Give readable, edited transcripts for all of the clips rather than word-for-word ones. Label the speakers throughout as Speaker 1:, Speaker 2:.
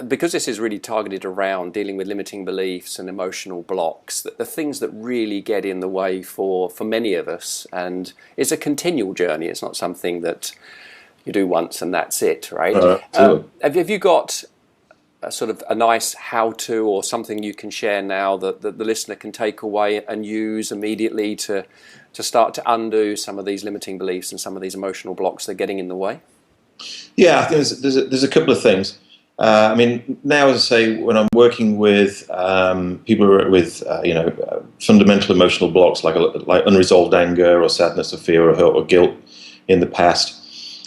Speaker 1: because this is really targeted around dealing with limiting beliefs and emotional blocks, that the things that really get in the way for many of us, and it's a continual journey. It's not something that you do once and that's it, right? Have you got a sort of a nice how-to or something you can share now that the listener can take away and use immediately to start to undo some of these limiting beliefs and some of these emotional blocks that are getting in the way?
Speaker 2: Yeah, I think there's a couple of things. I mean, now, as I say, when I'm working with people with fundamental emotional blocks like unresolved anger or sadness or fear or hurt or guilt in the past,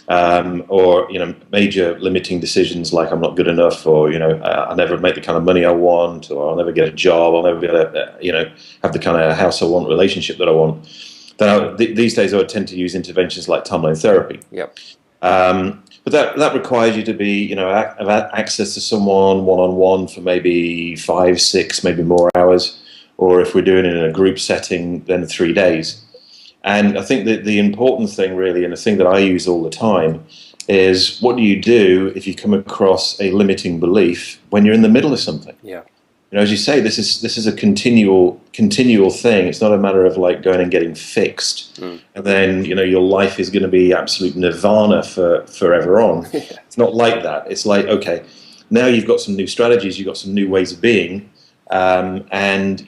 Speaker 2: or major limiting decisions like I'm not good enough, or I'll never make the kind of money I want, or I'll never get a job, I'll never be able to have the kind of house I want, relationship that I want. Then these days I would tend to use interventions like timeline therapy.
Speaker 1: Yep.
Speaker 2: But that requires you to be, have access to someone one-on-one for maybe 5, 6, maybe more hours, or if we're doing it in a group setting, then 3 days. And I think that the important thing really, and the thing that I use all the time, is what do you do if you come across a limiting belief when you're in the middle of something?
Speaker 1: Yeah.
Speaker 2: As you say, this is a continual thing. It's not a matter of like going and getting fixed, and then your life is going to be absolute nirvana forever on. It's not like that. It's like, okay, now you've got some new strategies, you've got some new ways of being, and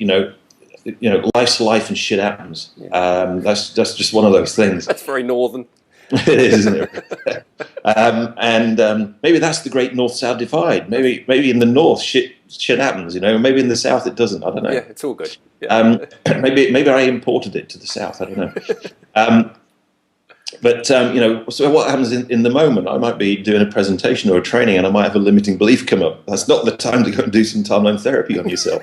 Speaker 2: life's life and shit happens. That's just one of those things.
Speaker 1: That's very northern.
Speaker 2: It is, isn't it? And maybe that's the great north-south divide. Maybe in the north shit happens, maybe in the south it doesn't. I don't know.
Speaker 1: Yeah, it's all good. Yeah.
Speaker 2: Maybe I imported it to the south. I don't know. But so what happens in the moment? I might be doing a presentation or a training, and I might have a limiting belief come up. That's not the time to go and do some timeline therapy on yourself.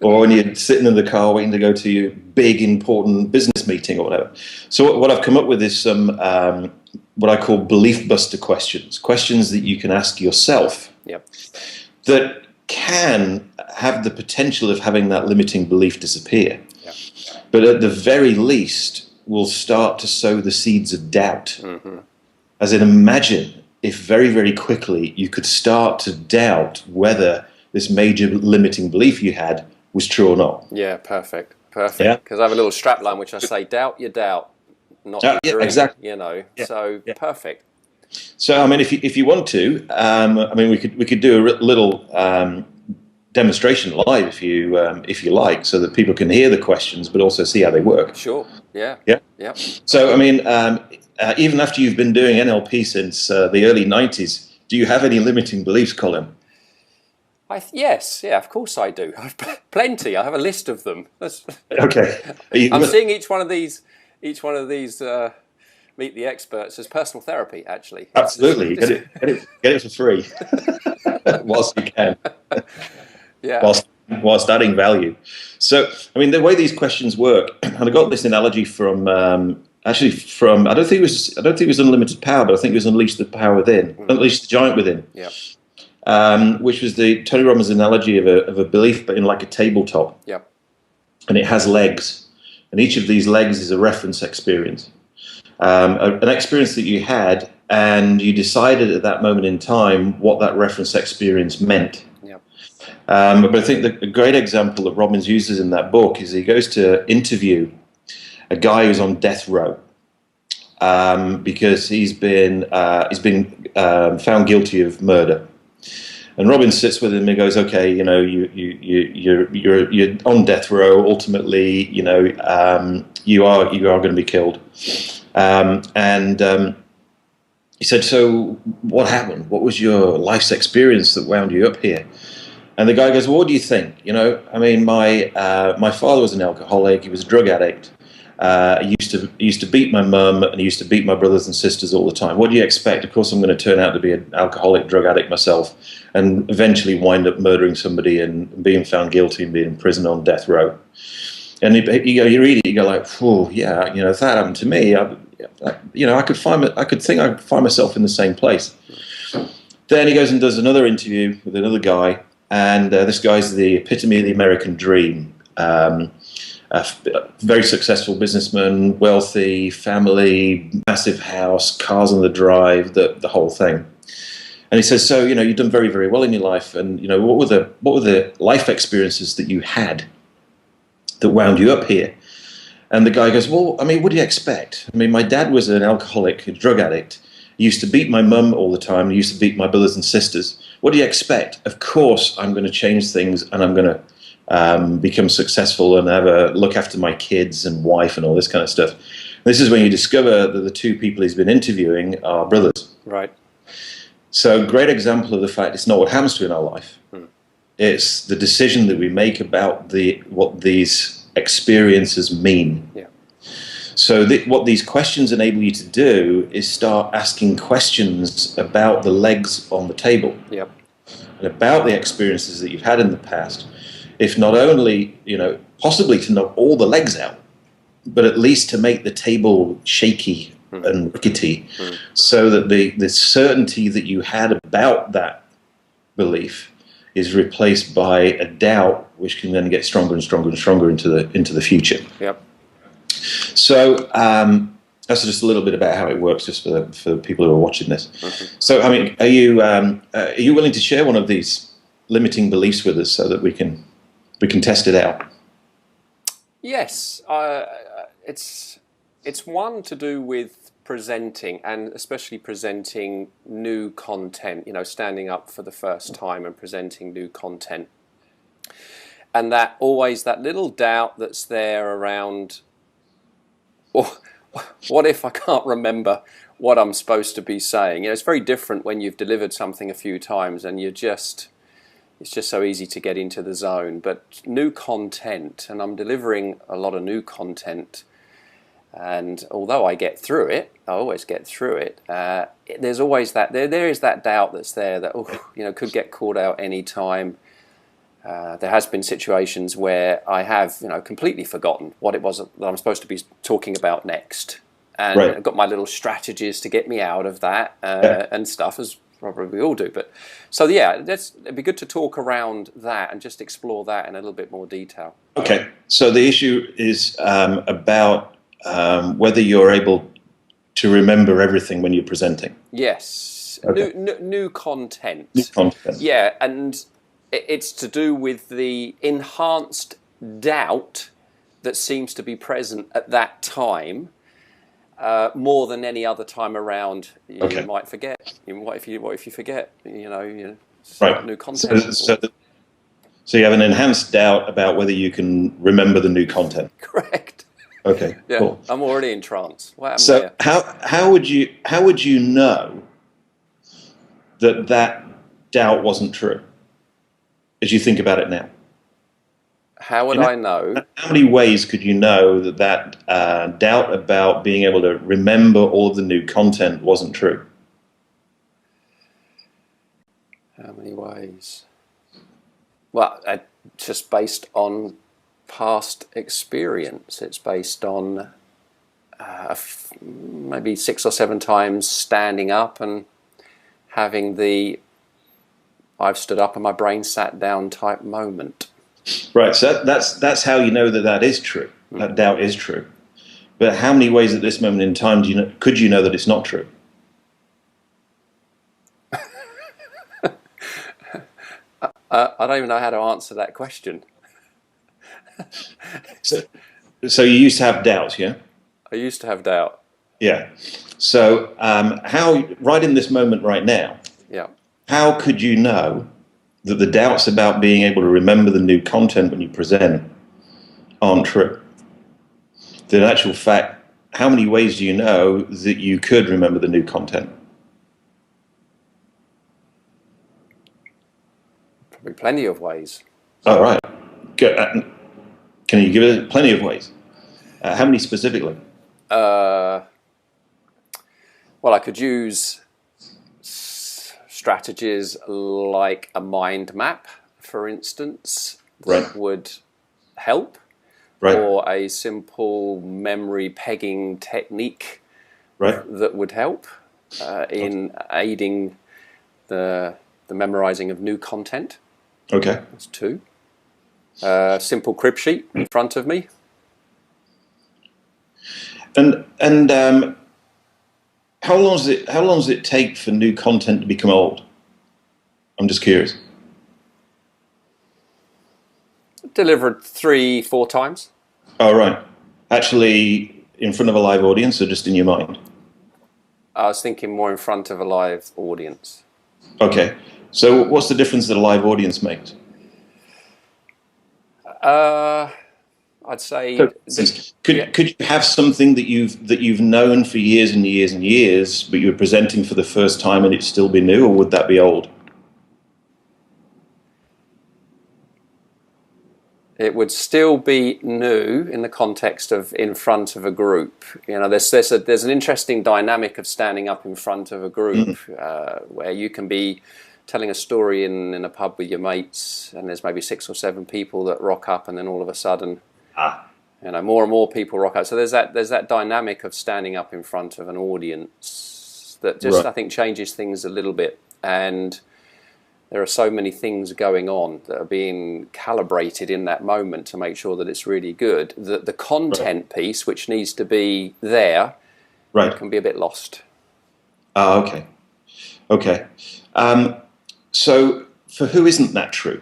Speaker 2: Or when you're sitting in the car waiting to go to your big, important business meeting or whatever. So what I've come up with is some what I call belief buster questions that you can ask yourself.
Speaker 1: Yep.
Speaker 2: That can have the potential of having that limiting belief disappear. Yep. But at the very least, will start to sow the seeds of doubt. Mm-hmm. As in, imagine if very, very quickly you could start to doubt whether this major limiting belief you had was true or not.
Speaker 1: Yeah, perfect. Yeah? Because I have a little strapline which I say, doubt your doubt, not your dream.
Speaker 2: Exactly.
Speaker 1: Yeah. So perfect.
Speaker 2: So I mean, if you want to, we could do a little demonstration live if you like, so that people can hear the questions but also see how they work.
Speaker 1: Sure. Yeah.
Speaker 2: Yeah. So I mean, even after you've been doing NLP since the early 90s, do you have any limiting beliefs, Colin?
Speaker 1: Yes, of course I do. I've plenty. I have a list of them.
Speaker 2: Okay.
Speaker 1: I'm seeing each one of these meet the experts as personal therapy. Actually,
Speaker 2: absolutely. Get it for free whilst you can.
Speaker 1: Yeah.
Speaker 2: Whilst adding value. So, I mean, the way these questions work, and I got this analogy from I don't think it was Unlimited Power, but I think it was Unleash the Power Within, Unleash the Giant Within.
Speaker 1: Yeah.
Speaker 2: Which was the Tony Robbins analogy of a belief, but in like a tabletop.
Speaker 1: Yeah.
Speaker 2: And it has legs, and each of these legs is a reference experience, an experience that you had, and you decided at that moment in time what that reference experience meant.
Speaker 1: Yeah.
Speaker 2: But I think the great example that Robbins uses in that book is he goes to interview a guy who's on death row because he's been found guilty of murder. And Robbins sits with him and goes, "Okay, you're on death row. Ultimately, you are going to be killed." He said, "So what happened? What was your life's experience that wound you up here?" And the guy goes, "Well, what do you think? My father was an alcoholic. He was a drug addict. He used to beat my mum, and he used to beat my brothers and sisters all the time. What do you expect? Of course, I'm going to turn out to be an alcoholic, drug addict myself, and eventually wind up murdering somebody and being found guilty and being in prison on death row." And you read it, you go like, "Oh, yeah, if that happened to me, I could find myself in the same place." Then he goes and does another interview with another guy, and this guy's the epitome of the American dream. A very successful businessman, wealthy, family, massive house, cars on the drive, the whole thing. And he says, so, you've done very, very well in your life. And, what were the life experiences that you had that wound you up here? And the guy goes, well, I mean, what do you expect? I mean, my dad was an alcoholic, a drug addict. He used to beat my mum all the time. He used to beat my brothers and sisters. What do you expect? Of course, I'm going to change things, and I'm going to become successful and look after my kids and wife and all this kind of stuff. This is when you discover that the two people he's been interviewing are brothers.
Speaker 1: Right.
Speaker 2: So, great example of the fact it's not what happens to in our life. It's the decision that we make about what these experiences mean.
Speaker 1: Yeah.
Speaker 2: So what these questions enable you to do is start asking questions about the legs on the table.
Speaker 1: Yep.
Speaker 2: And about the experiences that you've had in the past. If not only, possibly to knock all the legs out, but at least to make the table shaky and rickety, so that the certainty that you had about that belief is replaced by a doubt, which can then get stronger and stronger and stronger into the future.
Speaker 1: Yep.
Speaker 2: So that's just a little bit about how it works, just for the people who are watching this. So, I mean, are you willing to share one of these limiting beliefs with us so that we can test it out?
Speaker 1: Yes, it's one to do with presenting, and especially presenting new content, standing up for the first time and presenting new content. And that little doubt that's there around, what if I can't remember what I'm supposed to be saying? It's very different when you've delivered something a few times and it's just so easy to get into the zone. But new content, and I'm delivering a lot of new content, and although I always get through it, there's always that, there is that doubt that's there that, could get called out any time. There has been situations where I have, completely forgotten what it was that I'm supposed to be talking about next. And
Speaker 2: right.
Speaker 1: I've got my little strategies to get me out of that and stuff, as probably we all do. But so, yeah, it'd be good to talk around that and just explore that in a little bit more detail.
Speaker 2: Okay. So the issue is about whether you're able to remember everything when you're presenting.
Speaker 1: Yes.
Speaker 2: Okay.
Speaker 1: New content.
Speaker 2: New content.
Speaker 1: Yeah, and it's to do with the enhanced doubt that seems to be present at that time, more than any other time around. You might forget. What if you forget?
Speaker 2: Right.
Speaker 1: New content.
Speaker 2: So you have an enhanced doubt about whether you can remember the new content.
Speaker 1: Correct.
Speaker 2: Okay.
Speaker 1: Yeah,
Speaker 2: cool.
Speaker 1: I'm already in trance. What happened
Speaker 2: So
Speaker 1: there?
Speaker 2: how would you know that doubt wasn't true, as you think about it now?
Speaker 1: How would I know?
Speaker 2: How many ways could you know that doubt about being able to remember all of the new content wasn't true?
Speaker 1: How many ways? Well, just based on past experience. It's based on maybe 6 or 7 times standing up and having the I've stood up and my brain sat down type moment.
Speaker 2: Right, so that's how you know that is true. That doubt is true. But how many ways at this moment in time could you know that it's not true?
Speaker 1: I don't even know how to answer that question.
Speaker 2: So you used to have doubts, yeah?
Speaker 1: I used to have doubt.
Speaker 2: Yeah. So how, right in this moment right now,
Speaker 1: Yeah.
Speaker 2: how could you know that the doubts about being able to remember the new content when you present aren't true? That in actual fact, how many ways do you know that you could remember the new content?
Speaker 1: Probably plenty of ways.
Speaker 2: All right. Good. Can you give it plenty of ways? How many specifically?
Speaker 1: Well, I could use strategies like a mind map, for instance, that would help, or a simple memory pegging technique that would help in aiding the memorizing of new content.
Speaker 2: Okay.
Speaker 1: That's 2. Simple crib sheet in front of me.
Speaker 2: And how long does it take for new content to become old? I'm just curious.
Speaker 1: Delivered 3-4 times.
Speaker 2: Oh, right. Actually, in front of a live audience or just in your mind?
Speaker 1: I was thinking more in front of a live audience.
Speaker 2: Okay. So what's the difference that a live audience makes?
Speaker 1: I'd say
Speaker 2: could you have something that you've known for years and years and years, but you're presenting for the first time and it still be new, or would that be old?
Speaker 1: It would still be new in the context of in front of a group. You know, there's an interesting dynamic of standing up in front of a group where you can be telling a story in a pub with your mates, and there's maybe 6 or 7 people that rock up, and then all of a sudden, you know, more and more people rock up. So there's that dynamic of standing up in front of an audience that just I think changes things a little bit, and there are so many things going on that are being calibrated in that moment to make sure that it's really good. The content piece, which needs to be there, can be a bit lost.
Speaker 2: Okay. Okay. So for who isn't that true?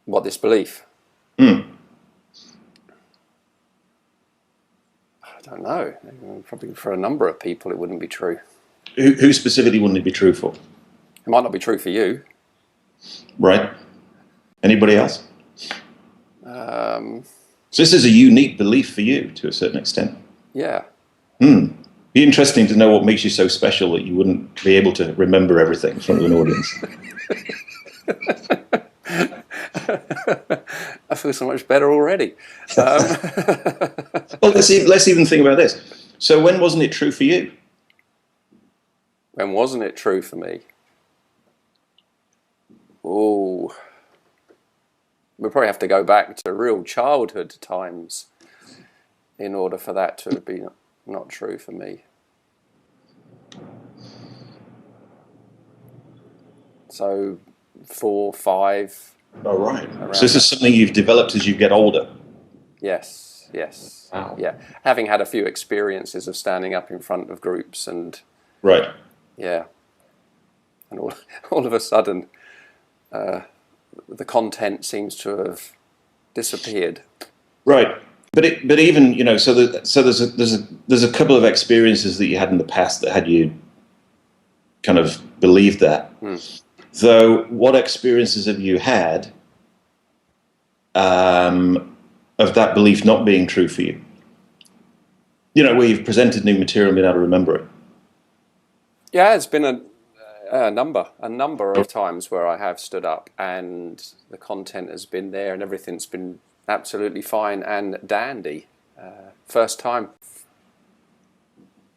Speaker 1: What, this belief?
Speaker 2: Mm.
Speaker 1: I don't know. Probably for a number of people it wouldn't be true.
Speaker 2: Who specifically wouldn't it be true for?
Speaker 1: It might not be true for you.
Speaker 2: Right. Anybody else? So this is a unique belief for you to a certain extent.
Speaker 1: Yeah.
Speaker 2: Be interesting to know what makes you so special that you wouldn't be able to remember everything in front of an audience.
Speaker 1: I feel so much better already.
Speaker 2: Well, let's even think about this. So when wasn't it true for you?
Speaker 1: When wasn't it true for me? Oh, we probably have to go back to real childhood times in order for that to be not true for me. So 4, 5.
Speaker 2: Oh, right. So this is something you've developed as you get older?
Speaker 1: Yes.
Speaker 2: Wow.
Speaker 1: Yeah. Having had a few experiences of standing up in front of groups and...
Speaker 2: Right.
Speaker 1: Yeah. And all of a sudden... the content seems to have disappeared. Right,
Speaker 2: but even, you know, so there's a couple of experiences that you had in the past that had you kind of believed that. So, what experiences have you had of that belief not being true for you? You know, where you've presented new material and been able to remember it.
Speaker 1: Yeah, it's been a number of times where I have stood up and the content has been there and everything's been absolutely fine and dandy. First time.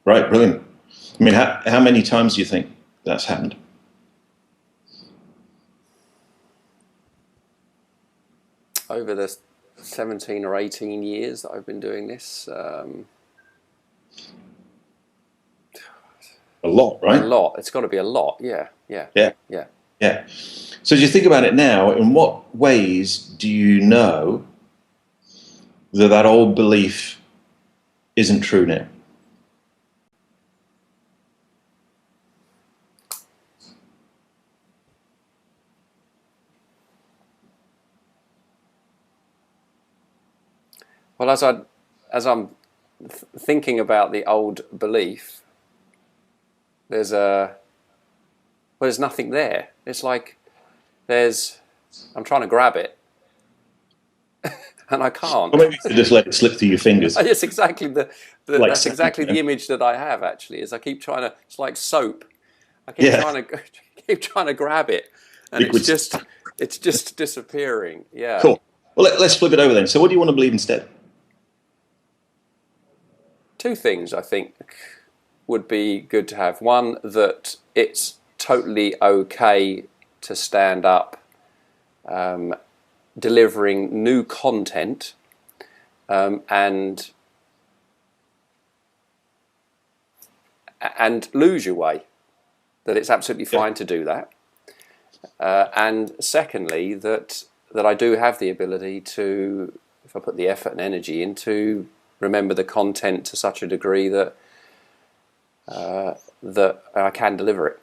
Speaker 2: Right, brilliant. I mean, how many times do you think that's happened?
Speaker 1: Over the 17 or 18 years that I've been doing this.
Speaker 2: A lot, right?
Speaker 1: A lot. It's got to be a lot. Yeah.
Speaker 2: So as you think about it now, in what ways do you know that old belief isn't true now?
Speaker 1: Well, as I'm thinking about the old belief, there's nothing there. It's like I'm trying to grab it, and I can't.
Speaker 2: Or maybe you could just let it slip through your fingers.
Speaker 1: It's exactly
Speaker 2: Like
Speaker 1: that's exactly the image that I have. Actually, is I keep trying to. It's like soap. I keep trying to grab it, and it's just disappearing. Yeah.
Speaker 2: Cool. Well, let's flip it over then. So, what do you want to believe instead?
Speaker 1: 2 things I think would be good to have. One, that it's totally okay to stand up delivering new content and lose your way, that it's absolutely fine to do that. And secondly, that I do have the ability to, if I put the effort and energy into, remember the content to such a degree that I can deliver it.